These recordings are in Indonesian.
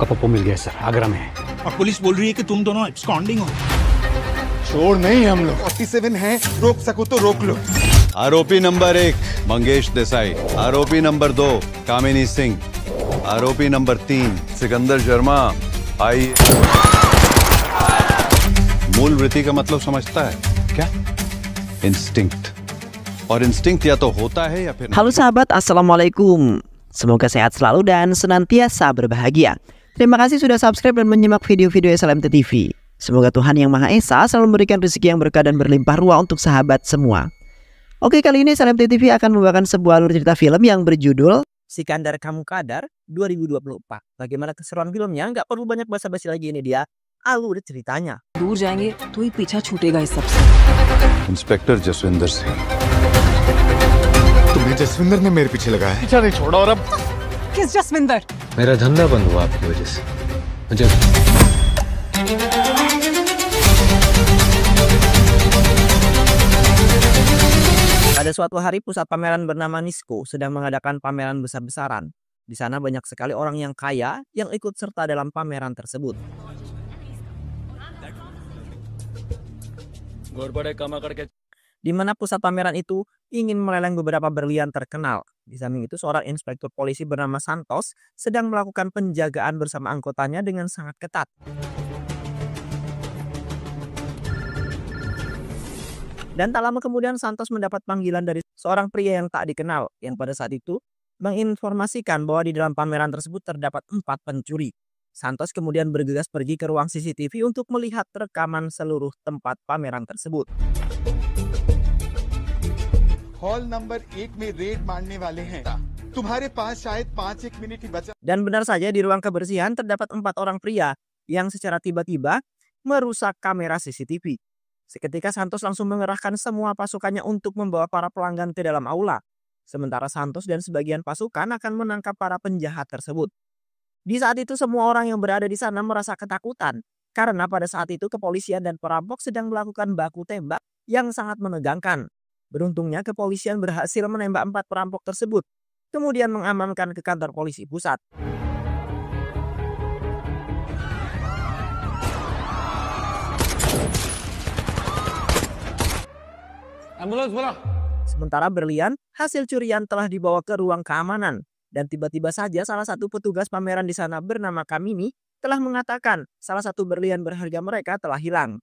आपका पप्पू मिल गया सर, आगरा में है। और पुलिस बोल रही है कि तुम दोनों एब्सकॉन्डिंग हो। चोर नहीं हम लोग, 47 है, रोक सको तो रोक लो। आरोपी नंबर 1 मंगेश देसाई, आरोपी नंबर 2 कामिनी सिंह, आरोपी नंबर 3 सिकंदर शर्मा। आई मूल वृत्ति का मतलब समझता है क्या? इंस्टिंक्ट। और इंस्टिंक्ट या तो होता है या फिर Halo sahabat, Assalamualaikum. Semoga sehat selalu dan senantiasa berbahagia. Terima kasih sudah subscribe dan menyimak video-video SLMT TV. Semoga Tuhan Yang Maha Esa selalu memberikan rezeki yang berkah dan berlimpah ruah untuk sahabat semua. Oke, kali ini SLMT TV akan membawakan sebuah alur cerita film yang berjudul Sikandar Kamu Kadar 2024. Bagaimana keseruan filmnya? Nggak perlu banyak basa-basi lagi, ini dia alur ceritanya. दूर जाएंगे तो ही पीछा छूटेगा इस सबसे। इंस्पेक्टर जसविंदर सिंह। तुम्हें जसविंदर ने मेरे पीछे लगाया है। पीछा नहीं छोड़ा और अब किस जसविंदर? मेरा धंधा बंद हुआ आपकी वजह से। मुझे Pada suatu hari pusat pameran bernama Nisco sedang mengadakan pameran besar-besaran. Di sana banyak sekali orang yang kaya yang ikut serta dalam pameran tersebut. Di mana pusat pameran itu ingin meleleng beberapa berlian terkenal. Di samping itu seorang inspektur polisi bernama Santos sedang melakukan penjagaan bersama anggotanya dengan sangat ketat. Dan tak lama kemudian Santos mendapat panggilan dari seorang pria yang tak dikenal yang pada saat itu menginformasikan bahwa di dalam pameran tersebut terdapat 4 pencuri. Santos kemudian bergegas pergi ke ruang CCTV untuk melihat rekaman seluruh tempat pameran tersebut. Hall number 1 में रेड मारने वाले हैं। तुम्हारे पास शायद 5-1 मिनट ही बचा। Dan benar saja di ruang kebersihan terdapat 4 orang pria yang secara tiba-tiba merusak kamera CCTV. Seketika Santos langsung mengerahkan semua pasukannya untuk membawa para pelanggan ke dalam aula. Sementara Santos dan sebagian pasukan akan menangkap para penjahat tersebut. Di saat itu semua orang yang berada di sana merasa ketakutan. Karena pada saat itu kepolisian dan perampok sedang melakukan baku tembak yang sangat menegangkan. Beruntungnya kepolisian berhasil menembak 4 perampok tersebut. Kemudian mengamankan ke kantor polisi pusat. Sementara berlian hasil curian telah dibawa ke ruang keamanan. Dan tiba-tiba saja salah satu petugas pameran di sana bernama Kamini telah mengatakan salah satu berlian berharga mereka telah hilang.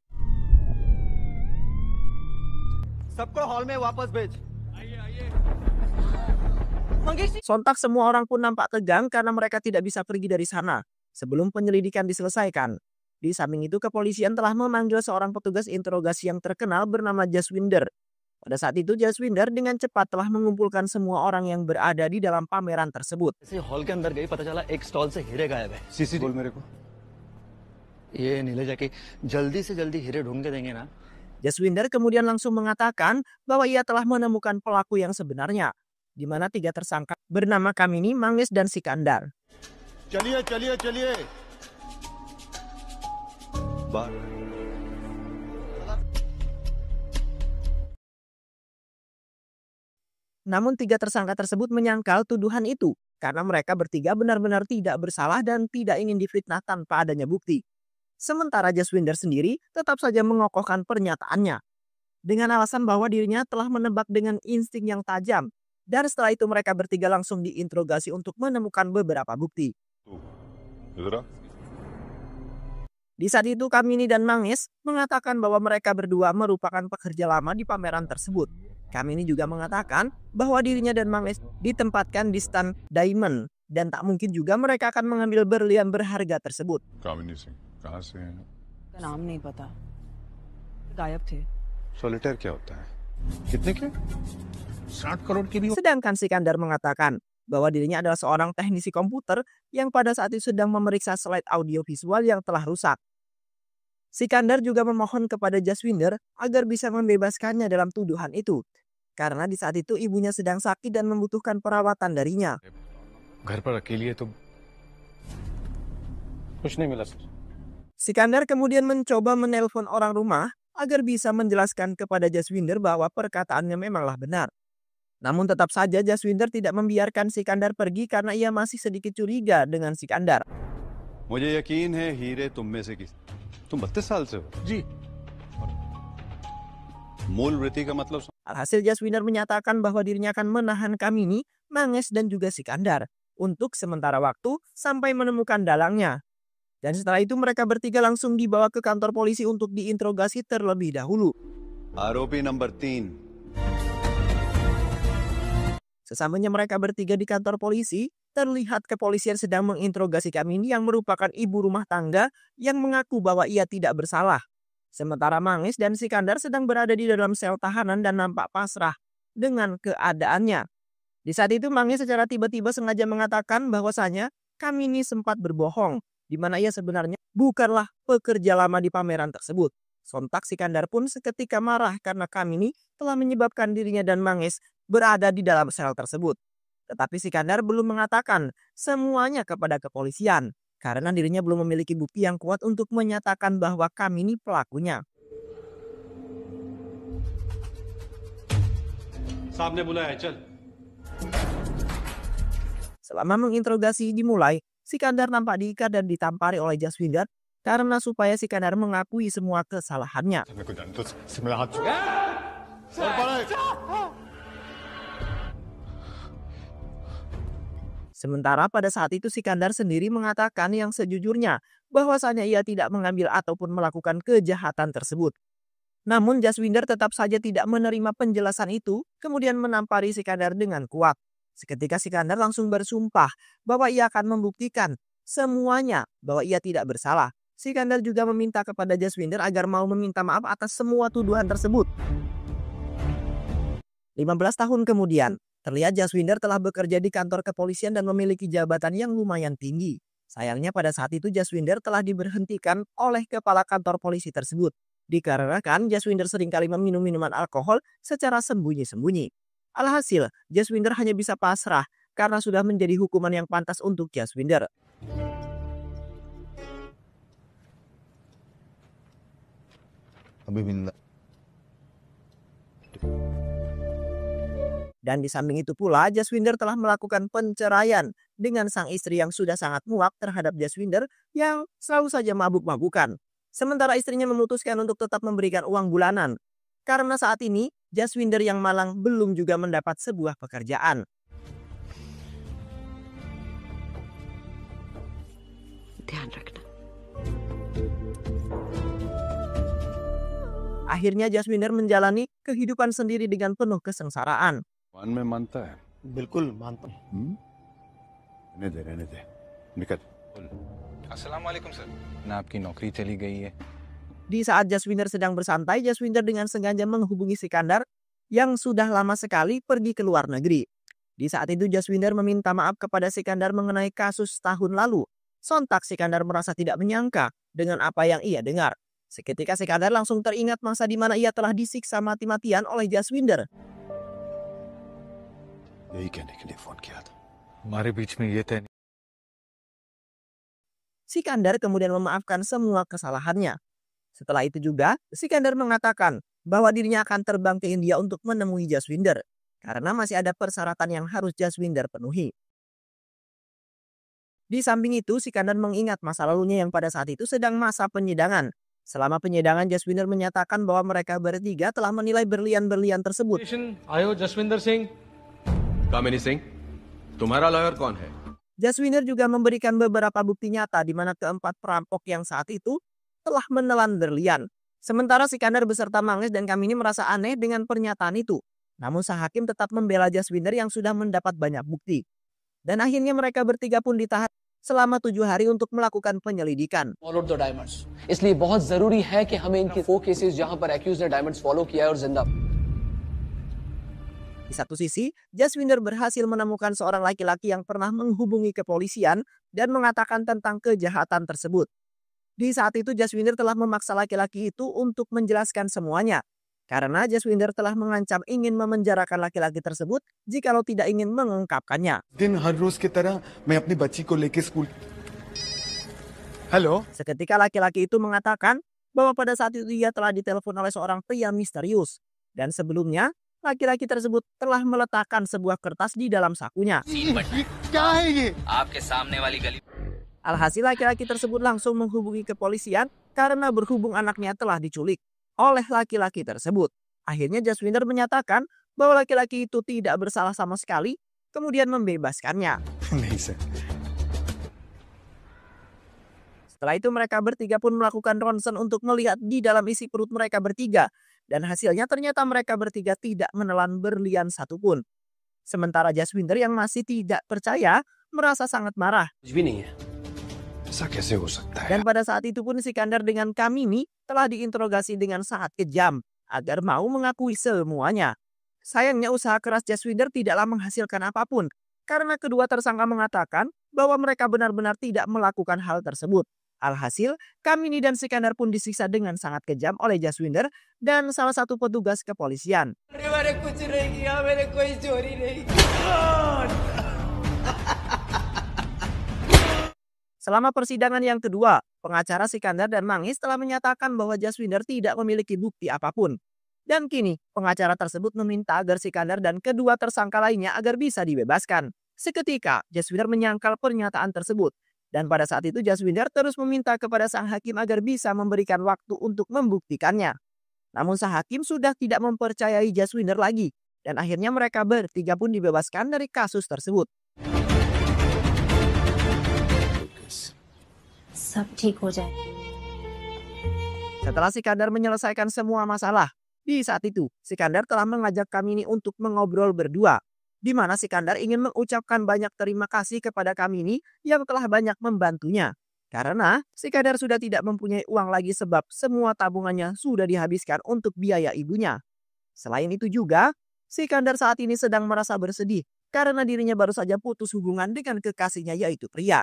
Sontak semua orang pun nampak tegang karena mereka tidak bisa pergi dari sana sebelum penyelidikan diselesaikan. Di samping itu kepolisian telah memanggil seorang petugas interogasi yang terkenal bernama Jaswinder. Pada saat itu Jaswinder dengan cepat telah mengumpulkan semua orang yang berada di dalam pameran tersebut. Hall के अंदर गई, पता चला एक स्टॉल से हीरे गायब है। सीसीटीवी बोल मेरे को। ये नीले जाके जल्दी से जल्दी हीरे ढूंढ के देंगे ना। Jaswinder kemudian langsung mengatakan bahwa ia telah menemukan pelaku yang sebenarnya, di mana 3 tersangka bernama Kamini, Manggis, dan Sikandar. चलिए चलिए चलिए। Namun 3 tersangka tersebut menyangkal tuduhan itu karena mereka bertiga benar-benar tidak bersalah dan tidak ingin difitnah tanpa adanya bukti. Sementara Jaswinder sendiri tetap saja mengokohkan pernyataannya dengan alasan bahwa dirinya telah menebak dengan insting yang tajam. Dan setelah itu mereka bertiga langsung diinterogasi untuk menemukan beberapa bukti. Di saat itu Kamini dan Manggis mengatakan bahwa mereka berdua merupakan pekerja lama di pameran tersebut. Kamini juga mengatakan bahwa dirinya dan Manggis ditempatkan di stand Diamond dan tak mungkin juga mereka akan mengambil berlian berharga tersebut. कामिनी सिंह कहाँ से हैं? नाम नहीं पता, गायब थे। सॉलिटेयर क्या होता है? कितने के? 60 करोड़ की भी। Sedangkan Sikandar mengatakan bahwa dirinya adalah seorang teknisi komputer yang pada saat itu sedang memeriksa slide audio visual yang telah rusak. Sikandar juga memohon kepada Jaswinder agar bisa membebaskannya dalam tuduhan itu. Karena di saat itu ibunya sedang sakit dan membutuhkan perawatan darinya. घर पर अकेली है तो कुछ नहीं मिला sir. Sikandar kemudian mencoba menelpon orang rumah agar bisa menjelaskan kepada Jaswinder bahwa perkataannya memanglah benar. Namun tetap saja Jaswinder tidak membiarkan Sikandar pergi karena ia masih sedikit curiga dengan Sikandar. मुझे यकीन है हीरे तुम में से किसी तुम 32 साल से हो जी मूल वृत्ति का मतलब Alhasil Jaswinder menyatakan bahwa dirinya akan menahan Kamini, Manges, dan juga Sikandar untuk sementara waktu sampai menemukan dalangnya. Dan setelah itu mereka bertiga langsung dibawa ke kantor polisi untuk diinterogasi terlebih dahulu. आरोपी नंबर 3 Sesamanya mereka bertiga di kantor polisi, terlihat kepolisian sedang menginterogasi Kamini yang merupakan ibu rumah tangga yang mengaku bahwa ia tidak bersalah. Sementara Manges dan Sikandar sedang berada di dalam sel tahanan dan nampak pasrah dengan keadaannya. Di saat itu Manges secara tiba-tiba sengaja mengatakan bahwasanya Kamini sempat berbohong, di mana ia sebenarnya bukanlah pekerja lama di pameran tersebut. Sontak Sikandar pun seketika marah karena Kamini telah menyebabkan dirinya dan Manges berada di dalam sel tersebut. Tetapi Sikandar belum mengatakan semuanya kepada kepolisian karena dirinya belum memiliki bukti yang kuat untuk menyatakan bahwa Kamini pelakunya. सामने बुलाया चल Selama menginterogasi dimulai, Sikandar nampak diikat dan ditampari oleh Jaswinder karena supaya Sikandar mengakui semua kesalahannya. Sementara pada saat itu Sikandar sendiri mengatakan yang sejujurnya bahwasanya ia tidak mengambil ataupun melakukan kejahatan tersebut. Namun Jaswinder tetap saja tidak menerima penjelasan itu, kemudian menampari Sikandar dengan kuat. Seketika Sikandar langsung bersumpah bahwa ia akan membuktikan semuanya bahwa ia tidak bersalah. Sikandar juga meminta kepada Jaswinder agar mau meminta maaf atas semua tuduhan tersebut. 15 tahun kemudian, terlihat Jaswinder telah bekerja di kantor kepolisian dan memiliki jabatan yang lumayan tinggi. Sayangnya pada saat itu Jaswinder telah diberhentikan oleh kepala kantor polisi tersebut. Dikarenakan Jaswinder seringkali meminum minuman alkohol secara sembunyi-sembunyi. Alhasil, Jaswinder hanya bisa pasrah karena sudah menjadi hukuman yang pantas untuk Jaswinder. Dan di samping itu pula, Jaswinder telah melakukan penceraian dengan sang istri yang sudah sangat muak terhadap Jaswinder yang selalu saja mabuk-mabukan. Sementara istrinya memutuskan untuk tetap memberikan uang bulanan. Karena saat ini, Jaswinder yang malang belum juga mendapat sebuah pekerjaan. ध्यान रखना। Akhirnya Jaswinder menjalani kehidupan sendiri dengan penuh kesengsaraan. One में मानता है बिल्कुल मानता हूँ। रहने दे निकल अस्सलाम वालेकुम सर ना आपकी नौकरी चली गई है Di saat Jaswinder sedang bersantai, Jaswinder dengan sengaja menghubungi Sikandar yang sudah lama sekali pergi ke luar negeri. Di saat itu Jaswinder meminta maaf kepada Sikandar mengenai kasus tahun lalu. Sontak Sikandar merasa tidak menyangka dengan apa yang ia dengar. Seketika Sikandar langsung teringat masa di mana ia telah disiksa mati-matian oleh Jaswinder. यही कहने के लिए फोन किया था हमारे बीच में ये तय Sikandar kemudian memaafkan semua kesalahannya. Setelah itu juga, Sikandar mengatakan bahwa dirinya akan terbang ke India untuk menemui Jaswinder karena masih ada persyaratan yang harus Jaswinder penuhi. Di samping itu, Sikandar mengingat masa lalunya yang pada saat itu sedang masa penyidangan. Selama penyidangan, Jaswinder menyatakan bahwa mereka bertiga telah menilai berlian-berlian tersebut. आयो जसविंदर सिंह कामिनी सिंह तुम्हारा लॉयर कौन है Jaswinder juga memberikan beberapa bukti nyata di mana keempat perampok yang saat itu telah menelan berlian. Sementara Sikandar beserta Manges dan Kamini merasa aneh dengan pernyataan itu. Namun sang hakim tetap membela Jaswinder yang sudah mendapat banyak bukti. Dan akhirnya mereka bertiga pun ditahan selama 7 hari untuk melakukan penyelidikan. Followed the diamonds इसलिए बहुत जरूरी है कि हमें इनके 4 केसेस जहां पर एक्यूज ने डायमंड्स फॉलो किया है और जिंदा। Di satu sisi, Jaswinder berhasil menemukan seorang laki-laki yang pernah menghubungi kepolisian dan mengatakan tentang kejahatan tersebut. Di saat itu Jaswinder telah memaksa laki-laki itu untuk menjelaskan semuanya. Karena Jaswinder telah mengancam ingin memenjarakan laki-laki tersebut jikalau tidak ingin mengungkapkannya. दिन हर रोज की तरह मैं अपनी बच्ची को लेके school hello Seketika laki-laki itu mengatakan bahwa pada saat itu ia telah ditelepon oleh seorang pria misterius. Dan sebelumnya, laki-laki tersebut telah meletakkan sebuah kertas di dalam sakunya. क्या है ये आपके सामने वाली गली Alhasil laki-laki tersebut langsung menghubungi kepolisian karena berhubung anaknya telah diculik oleh laki-laki tersebut. Akhirnya Jaswinder menyatakan bahwa laki-laki itu tidak bersalah sama sekali, kemudian membebaskannya. नहीं sir. Setelah itu mereka bertiga pun melakukan ronsen untuk melihat di dalam isi perut mereka bertiga. Dan hasilnya ternyata mereka bertiga tidak menelan berlian satupun. Sementara Jaswinder yang masih tidak percaya merasa sangat marah. कुछ भी नहीं है. ऐसा कैसे हो सकता है? Dan pada saat itu pun Sikandar dengan Kamini telah diinterogasi dengan sangat kejam agar mau mengakui semuanya. Sayangnya usaha keras Jaswinder tidaklah menghasilkan apapun karena kedua tersangka mengatakan bahwa mereka benar-benar tidak melakukan hal tersebut. Alhasil, Kamini dan Sikandar pun disiksa dengan sangat kejam oleh Jaswinder dan salah satu petugas kepolisian. Selama persidangan yang kedua, pengacara Sikandar dan Mangis telah menyatakan bahwa Jaswinder tidak memiliki bukti apapun. Dan kini, pengacara tersebut meminta agar Sikandar dan kedua tersangka lainnya agar bisa dibebaskan. Seketika, Jaswinder menyangkal pernyataan tersebut. Dan pada saat itu Jaswinder terus meminta kepada sang hakim agar bisa memberikan waktu untuk membuktikannya. Namun sang hakim sudah tidak mempercayai Jaswinder lagi. Dan akhirnya mereka bertiga pun dibebaskan dari kasus tersebut. सब ठीक हो जाए. Setelah Sikandar menyelesaikan semua masalah, di saat itu Sikandar telah mengajak Kamini untuk mengobrol berdua, di mana Sikandar ingin mengucapkan banyak terima kasih kepada Kamini yang telah banyak membantunya. Karena Sikandar sudah tidak mempunyai uang lagi sebab semua tabungannya sudah dihabiskan untuk biaya ibunya. Selain itu juga, Sikandar saat ini sedang merasa bersedih karena dirinya baru saja putus hubungan dengan kekasihnya yaitu Priya.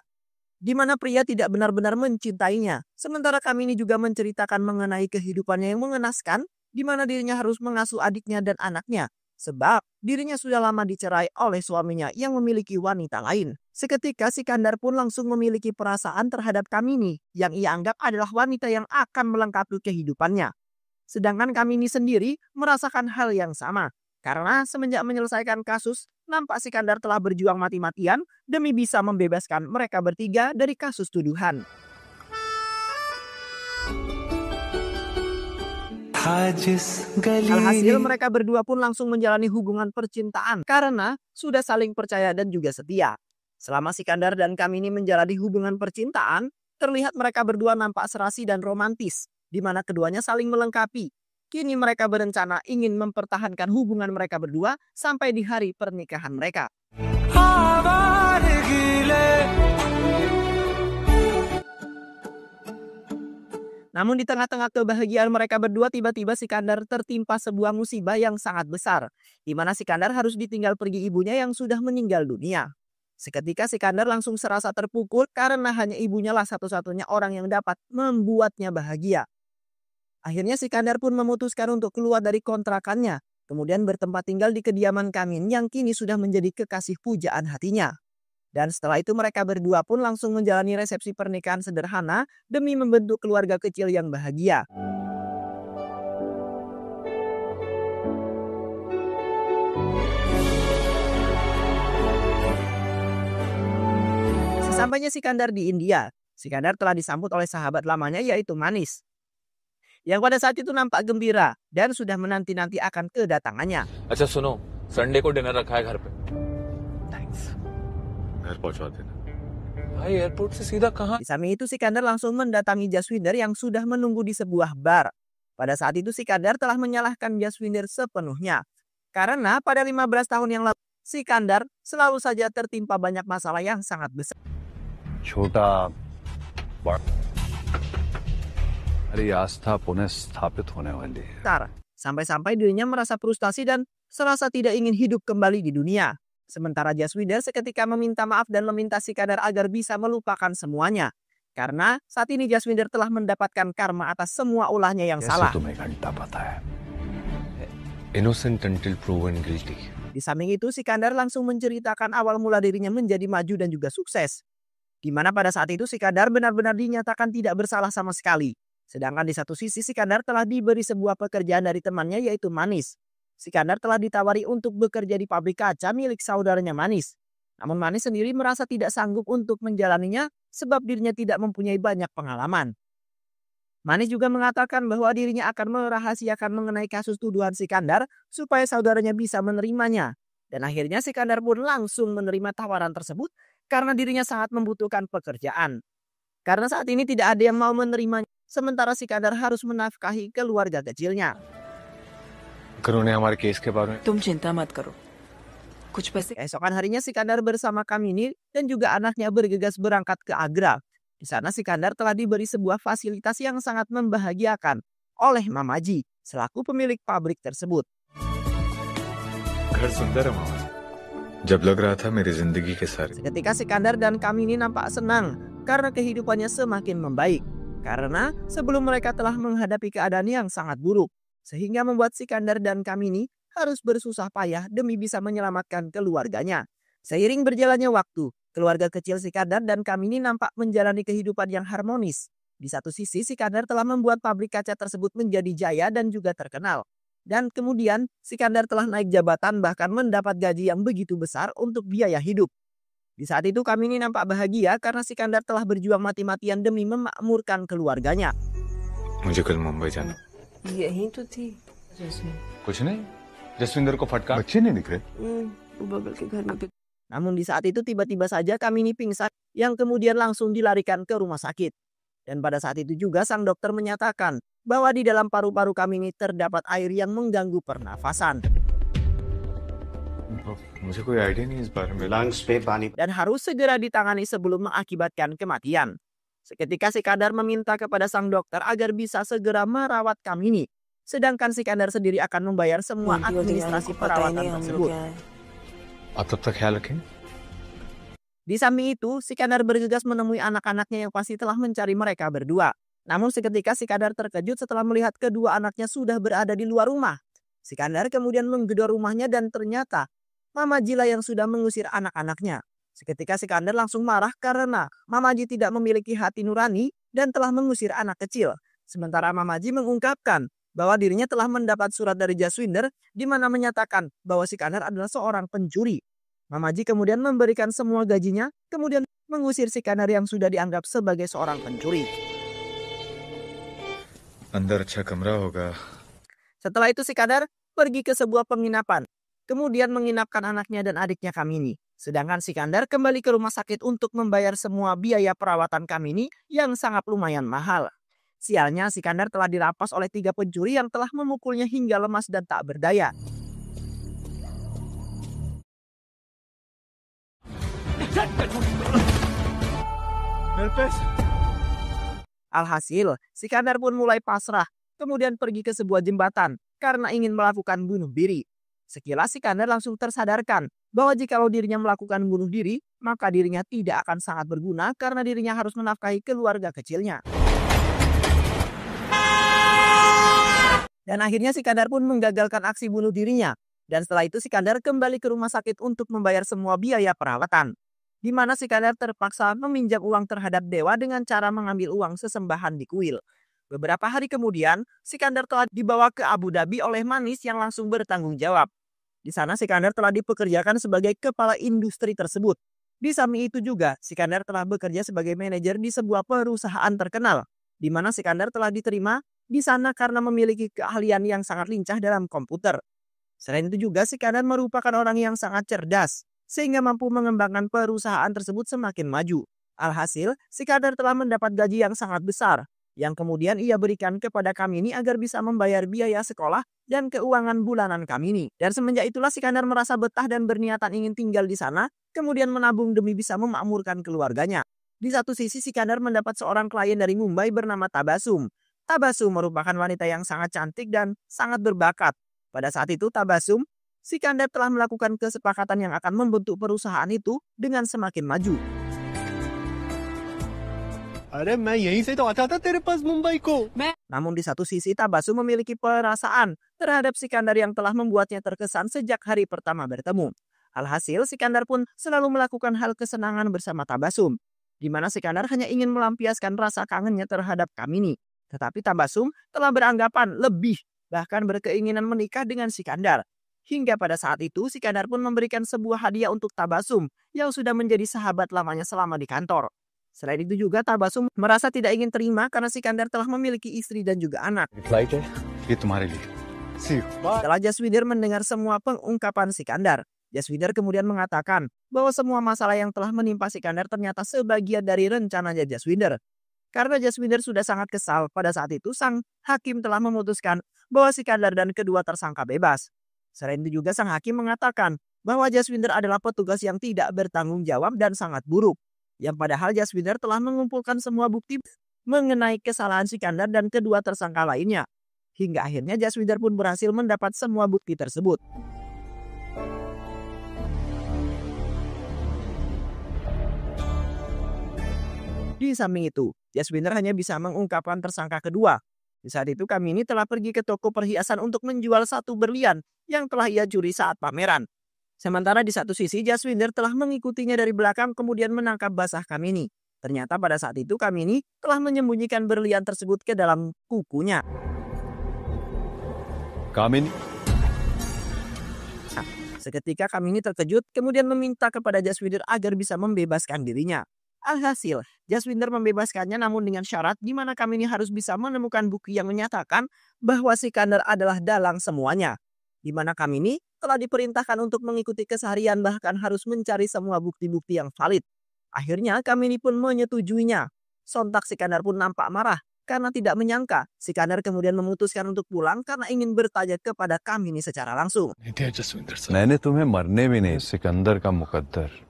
Di mana Priya tidak benar-benar mencintainya. Sementara Kamini juga menceritakan mengenai kehidupannya yang mengenaskan, di mana dirinya harus mengasuh adiknya dan anaknya. Sebab dirinya sudah lama dicerai oleh suaminya yang memiliki wanita lain. Seketika Sikandar pun langsung memiliki perasaan terhadap Kamini yang ia anggap adalah wanita yang akan melengkapi kehidupannya. Sedangkan Kamini sendiri merasakan hal yang sama. Karena semenjak menyelesaikan kasus, nampak Sikandar telah berjuang mati-matian demi bisa membebaskan mereka bertiga dari kasus tuduhan. Alhasil mereka berdua pun langsung menjalani hubungan percintaan karena sudah saling percaya dan juga setia. Selama Sikandar dan Kamini menjalani hubungan percintaan, terlihat mereka berdua nampak serasi dan romantis, di mana keduanya saling melengkapi. Kini mereka berencana ingin mempertahankan hubungan mereka berdua sampai di hari pernikahan mereka. Namun di tengah-tengah kebahagiaan mereka berdua, tiba-tiba Sikandar tertimpa sebuah musibah yang sangat besar, di mana Sikandar harus ditinggal pergi ibunya yang sudah meninggal dunia. Seketika Sikandar langsung serasa terpukul karena hanya ibunya lah satu-satunya orang yang dapat membuatnya bahagia. Akhirnya Sikandar pun memutuskan untuk keluar dari kontrakannya, kemudian bertempat tinggal di kediaman Kamin yang kini sudah menjadi kekasih pujaan hatinya. Dan setelah itu mereka berdua pun langsung menjalani resepsi pernikahan sederhana demi membentuk keluarga kecil yang bahagia. Sesampainya Sikandar di India, Sikandar telah disambut oleh sahabat lamanya yaitu Manis, yang pada saat itu nampak gembira dan sudah menanti-nanti akan kedatangannya. अच्छा सुनो, संडे को डिनर रखा है घर पे. Thanks. घर पहुंचा देना. भाई एयरपोर्ट से सीधा कहाँ? Di samping itu Sikandar langsung mendatangi Jaswinder yang sudah menunggu di sebuah bar. Pada saat itu Sikandar telah menyalahkan Jaswinder sepenuhnya. Karena pada 15 tahun yang lalu Sikandar selalu saja tertimpa banyak masalah yang sangat besar. छोटा हमारी आस्था पुनः स्थापित होने वाली है. Sampai-sampai dirinya merasa frustasi dan serasa tidak ingin hidup kembali di dunia. Sementara Jaswinder seketika meminta maaf dan meminta Sikandar agar bisa melupakan semuanya. Karena saat ini Jaswinder telah mendapatkan karma atas semua ulahnya yang salah. Innocent until proven guilty. Di samping itu Sikandar langsung menceritakan awal mula dirinya menjadi maju dan juga sukses. Di mana pada saat itu Sikandar benar-benar dinyatakan tidak bersalah sama sekali. Sedangkan di satu sisi Sikandar telah diberi sebuah pekerjaan dari temannya yaitu Manis. Sikandar telah ditawari untuk bekerja di pabrik kaca milik saudaranya Manis. Namun Manis sendiri merasa tidak sanggup untuk menjalaninya sebab dirinya tidak mempunyai banyak pengalaman. Manis juga mengatakan bahwa dirinya akan merahasiakan mengenai kasus tuduhan Sikandar supaya saudaranya bisa menerimanya. Dan akhirnya Sikandar pun langsung menerima tawaran tersebut karena dirinya sangat membutuhkan pekerjaan. Karena saat ini tidak ada yang mau menerimanya, sementara Sikandar harus menafkahi keluarga kecilnya. तुम चिंता मत करो कुछ पैसे Keesokan harinya Sikandar bersama Kamini dan juga anaknya bergegas berangkat ke Agra. Di sana Sikandar telah diberi sebuah fasilitas yang sangat membahagiakan oleh Mamaji selaku pemilik pabrik tersebut. घर सुंदर है मामा जब लग रहा था मेरी जिंदगी के सारे Seketika Sikandar dan Kamini nampak senang karena kehidupannya semakin membaik. Karena sebelum mereka telah menghadapi keadaan yang sangat buruk. Sehingga membuat Sikandar dan Kamini harus bersusah payah demi bisa menyelamatkan keluarganya. Seiring berjalannya waktu, keluarga kecil Sikandar dan Kamini nampak menjalani kehidupan yang harmonis. Di satu sisi Sikandar telah membuat pabrik kaca tersebut menjadi jaya dan juga terkenal. Dan kemudian Sikandar telah naik jabatan bahkan mendapat gaji yang begitu besar untuk biaya hidup. Di saat itu Kamini nampak bahagia karena Sikandar telah berjuang mati-matian demi memakmurkan keluarganya. मुझे कल मुंबई जाना यही तो थी जैस्मिन कुछ नहीं जसविंदर को फटका बच्चे नहीं दिख रहे वो बगल के घर में Namun di saat itu tiba-tiba saja Kamini pingsan yang kemudian langsung dilarikan ke rumah sakit. Dan pada saat itu juga sang dokter menyatakan bahwa di dalam paru-paru Kamini terdapat air yang mengganggu pernafasan. मुझे कोई आइडिया नहीं इस बारे में Dan harus segera ditangani sebelum mengakibatkan kematian. Seketika Sikandar meminta kepada sang dokter agar bisa segera merawat Kamini. Sedangkan Sikandar sendiri akan membayar semua administrasi perawatan tersebut. आप तब तक ख्याल रखें Di samping itu, Sikandar bergegas menemui anak-anaknya yang pasti telah mencari mereka berdua. Namun seketika Sikandar terkejut setelah melihat kedua anaknya sudah berada di luar rumah. Sikandar kemudian menggedor rumahnya dan ternyata Mamaji lah yang sudah mengusir anak-anaknya. Seketika Sikandar langsung marah karena Mamaji tidak memiliki hati nurani dan telah mengusir anak kecil. Sementara Mamaji mengungkapkan bahwa dirinya telah mendapat surat dari Jaswinder di mana menyatakan bahwa Sikandar adalah seorang pencuri. Mamaji kemudian memberikan semua gajinya, kemudian mengusir Sikandar yang sudah dianggap sebagai seorang pencuri. अंदर अच्छा कमरा होगा Setelah itu Sikandar pergi ke sebuah penginapan, kemudian menginapkan anaknya dan adiknya Kamini. Sedangkan Sikandar kembali ke rumah sakit untuk membayar semua biaya perawatan Kamini yang sangat lumayan mahal. Sialnya Sikandar telah dirampas oleh 3 pencuri yang telah memukulnya hingga lemas dan tak berdaya. Alhasil, Sikandar pun mulai pasrah, kemudian pergi ke sebuah jembatan karena ingin melakukan bunuh diri. Sekilas Sikandar langsung tersadarkan bahwa jikalau dirinya melakukan bunuh diri, maka dirinya tidak akan sangat berguna karena dirinya harus menafkahi keluarga kecilnya. Dan akhirnya Sikandar pun menggagalkan aksi bunuh dirinya. Dan setelah itu Sikandar kembali ke rumah sakit untuk membayar semua biaya perawatan. Di mana Sikandar terpaksa meminjam uang terhadap dewa dengan cara mengambil uang sesembahan di kuil. Beberapa hari kemudian, Sikandar telah dibawa ke Abu Dhabi oleh Manis yang langsung bertanggung jawab. Di sana Sikandar telah dipekerjakan sebagai kepala industri tersebut. Di samping itu juga, Sikandar telah bekerja sebagai manajer di sebuah perusahaan terkenal. Di mana Sikandar telah diterima di sana karena memiliki keahlian yang sangat lincah dalam komputer. Selain itu juga Sikandar merupakan orang yang sangat cerdas, sehingga mampu mengembangkan perusahaan tersebut semakin maju. Alhasil, Sikandar telah mendapat gaji yang sangat besar, yang kemudian ia berikan kepada Kamini agar bisa membayar biaya sekolah dan keuangan bulanan Kamini. Dan semenjak itulah Sikandar merasa betah dan berniatan ingin tinggal di sana, kemudian menabung demi bisa memakmurkan keluarganya. Di satu sisi Sikandar mendapat seorang klien dari Mumbai bernama Tabasum. Tabasum merupakan wanita yang sangat cantik dan sangat berbakat. Pada saat itu Tabasum, Sikandar telah melakukan kesepakatan yang akan membentuk perusahaan itu dengan semakin maju. Namun di satu sisi Tabasum memiliki perasaan terhadap Sikandar yang telah membuatnya terkesan sejak hari pertama bertemu. Alhasil Sikandar pun selalu melakukan hal kesenangan bersama Tabasum, di mana Sikandar hanya ingin melampiaskan rasa kangennya terhadap Kamini. Tetapi Tabasum telah beranggapan lebih, bahkan berkeinginan menikah dengan Sikandar. Hingga pada saat itu Sikandar pun memberikan sebuah hadiah untuk Tabasum yang sudah menjadi sahabat lamanya selama di kantor. Selain itu juga Tabasum merasa tidak ingin terima karena Sikandar telah memiliki istri dan juga anak. ये तुम्हारे लिए See you. Setelah Jaswinder mendengar semua pengungkapan Sikandar, Jaswinder kemudian mengatakan bahwa semua masalah yang telah menimpa Sikandar ternyata sebagian dari rencananya Jaswinder. Karena Jaswinder sudah sangat kesal, pada saat itu sang hakim telah memutuskan bahwa Sikandar dan kedua tersangka bebas. Selain itu juga sang hakim mengatakan bahwa Jaswinder adalah petugas yang tidak bertanggung jawab dan sangat buruk. Yang padahal Jaswinder telah mengumpulkan semua bukti mengenai kesalahan Sikandar dan kedua tersangka lainnya. Hingga akhirnya Jaswinder pun berhasil mendapat semua bukti tersebut. Di samping itu, Jaswinder hanya bisa mengungkapkan tersangka kedua. Di saat itu Kamini telah pergi ke toko perhiasan untuk menjual satu berlian yang telah ia curi saat pameran. Sementara di satu sisi Jaswinder telah mengikutinya dari belakang kemudian menangkap basah Kamini. Ternyata pada saat itu Kamini telah menyembunyikan berlian tersebut ke dalam kukunya. Kamini Seketika Kamini terkejut kemudian meminta kepada Jaswinder agar bisa membebaskan dirinya. Alhasil, Jaswinder membebaskannya namun dengan syarat di mana Kamini harus bisa menemukan bukti yang menyatakan bahwa Sikandar adalah dalang semuanya. Di mana Kamini telah diperintahkan untuk mengikuti keseharian bahkan harus mencari semua bukti-bukti yang valid. Akhirnya Kamini pun menyetujuinya. Sontak Sikandar pun nampak marah karena tidak menyangka Sikandar kemudian memutuskan untuk pulang karena ingin bertanya kepada Kamini secara langsung. मैंने तुम्हें मरने भी नहीं सिकंदर का मुकद्दर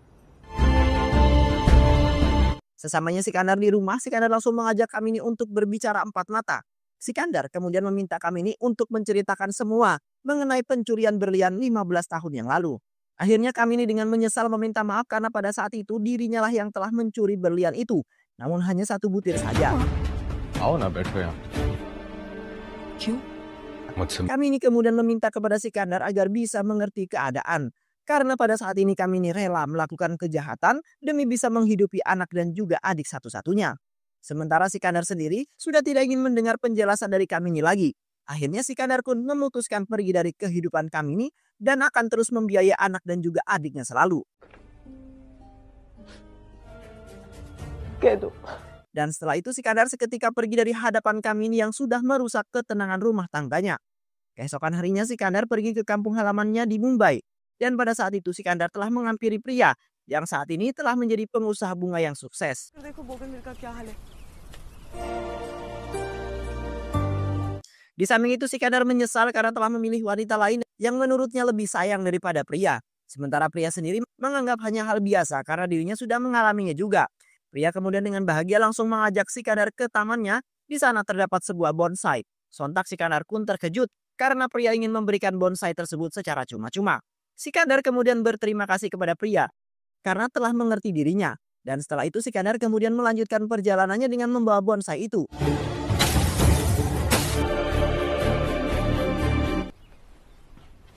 Sesamanya Sikandar di rumah, Sikandar langsung mengajak Kamini untuk berbicara empat mata. Sikandar kemudian meminta Kamini untuk menceritakan semua mengenai pencurian berlian 15 tahun yang lalu. Akhirnya Kamini dengan menyesal meminta maaf karena pada saat itu dirinya lah yang telah mencuri berlian itu. Namun hanya satu butir saja. आओ ना बैठो यहाँ क्यों? मुझसे Kamini kemudian meminta kepada Sikandar agar bisa mengerti keadaan. Karena pada saat ini Kamini rela melakukan kejahatan demi bisa menghidupi anak dan juga adik satu-satunya. Sementara Sikandar sendiri sudah tidak ingin mendengar penjelasan dari Kamini lagi. Akhirnya Sikandar pun memutuskan pergi dari kehidupan Kamini dan akan terus membiayai anak dan juga adiknya selalu. Dan setelah itu Sikandar seketika pergi dari hadapan Kamini yang sudah merusak ketenangan rumah tangganya. Keesokan harinya Sikandar pergi ke kampung halamannya di Mumbai. Dan pada saat itu Sikandar telah menghampiri pria yang saat ini telah menjadi pengusaha bunga yang sukses. Di samping itu Sikandar menyesal karena telah memilih wanita lain yang menurutnya lebih sayang daripada pria. Sementara pria sendiri menganggap hanya hal biasa karena dirinya sudah mengalaminya juga. Pria kemudian dengan bahagia langsung mengajak Sikandar ke tamannya. Di sana terdapat sebuah bonsai. Sontak Sikandar pun terkejut karena pria ingin memberikan bonsai tersebut secara cuma-cuma. Sikandar kemudian berterima kasih kepada pria karena telah mengerti dirinya. Dan setelah itu Sikandar kemudian melanjutkan perjalanannya dengan membawa bonsai itu.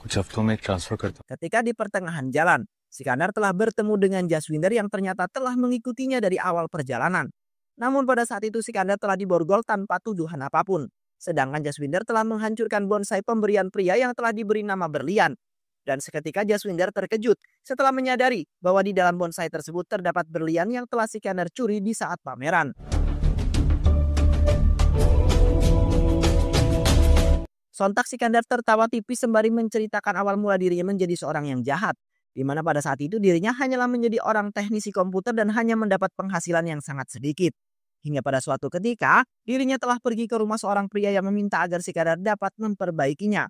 कुछ हफ्तों में ट्रांसफर करता Ketika di pertengahan jalan, Sikandar telah bertemu dengan Jaswinder yang ternyata telah mengikutinya dari awal perjalanan. Namun pada saat itu Sikandar telah diborgol tanpa tuduhan apapun. Sedangkan Jaswinder telah menghancurkan bonsai pemberian pria yang telah diberi nama berlian. Dan seketika Jaswinder terkejut setelah menyadari bahwa di dalam bonsai tersebut terdapat berlian yang telah Sikandar curi di saat pameran. Sontak Sikandar tertawa tipis sembari menceritakan awal mula dirinya menjadi seorang yang jahat. Di mana pada saat itu dirinya hanyalah menjadi orang teknisi komputer dan hanya mendapat penghasilan yang sangat sedikit. Hingga pada suatu ketika, dirinya telah pergi ke rumah seorang pria yang meminta agar Sikandar dapat memperbaikinya.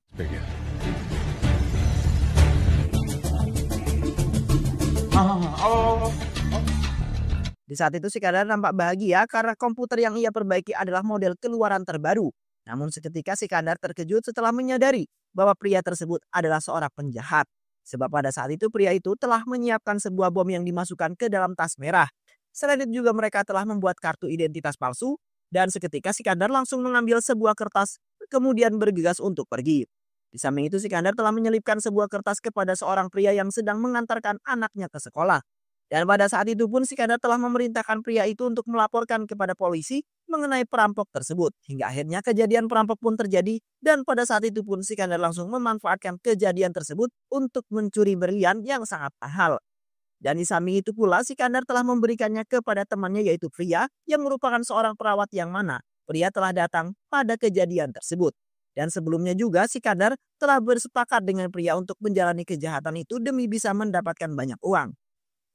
Di saat itu Sikandar nampak bahagia karena komputer yang ia perbaiki adalah model keluaran terbaru. Namun seketika Sikandar terkejut setelah menyadari bahwa pria tersebut adalah seorang penjahat. Sebab pada saat itu pria itu telah menyiapkan sebuah bom yang dimasukkan ke dalam tas merah. Selain itu juga mereka telah membuat kartu identitas palsu. Dan seketika Sikandar langsung mengambil sebuah kertas kemudian bergegas untuk pergi. Di samping itu Sikandar telah menyelipkan sebuah kertas kepada seorang pria yang sedang mengantarkan anaknya ke sekolah. Dan pada saat itu pun Sikandar telah memerintahkan pria itu untuk melaporkan kepada polisi mengenai perampok tersebut. Hingga akhirnya kejadian perampok pun terjadi dan pada saat itu pun Sikandar langsung memanfaatkan kejadian tersebut untuk mencuri berlian yang sangat mahal. Dan di samping itu pula Sikandar telah memberikannya kepada temannya yaitu pria yang merupakan seorang perawat yang mana pria telah datang pada kejadian tersebut. Dan sebelumnya juga Sikandar telah bersepakat dengan pria untuk menjalani kejahatan itu demi bisa mendapatkan banyak uang.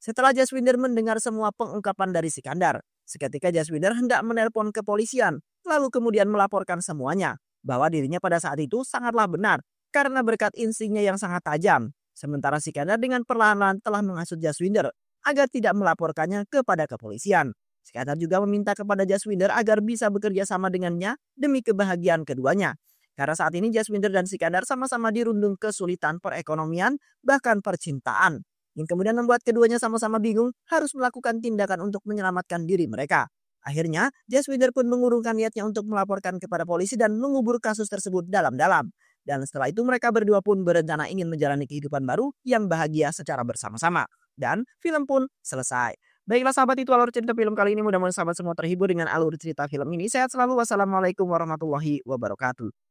Setelah Jaswinder mendengar semua pengungkapan dari Sikandar, seketika Jaswinder hendak menelpon kepolisian, lalu kemudian melaporkan semuanya, bahwa dirinya pada saat itu sangatlah benar, karena berkat instingnya yang sangat tajam. Sementara Sikandar dengan perlahan-lahan telah menghasut Jaswinder, agar tidak melaporkannya kepada kepolisian. Sikandar juga meminta kepada Jaswinder agar bisa bekerja sama dengannya demi kebahagiaan keduanya. Karena saat ini Jaswinder dan Sikandar sama-sama dirundung kesulitan perekonomian, bahkan percintaan. Yang kemudian membuat keduanya sama-sama bingung harus melakukan tindakan untuk menyelamatkan diri mereka. Akhirnya, Jaswinder pun mengurungkan niatnya untuk melaporkan kepada polisi dan mengubur kasus tersebut dalam-dalam. Dan setelah itu mereka berdua pun berencana ingin menjalani kehidupan baru yang bahagia secara bersama-sama. Dan film pun selesai. Baiklah sahabat, itu alur cerita film kali ini. Mudah-mudahan sahabat semua terhibur dengan alur cerita film ini. Sehat selalu. Wassalamualaikum warahmatullahi wabarakatuh.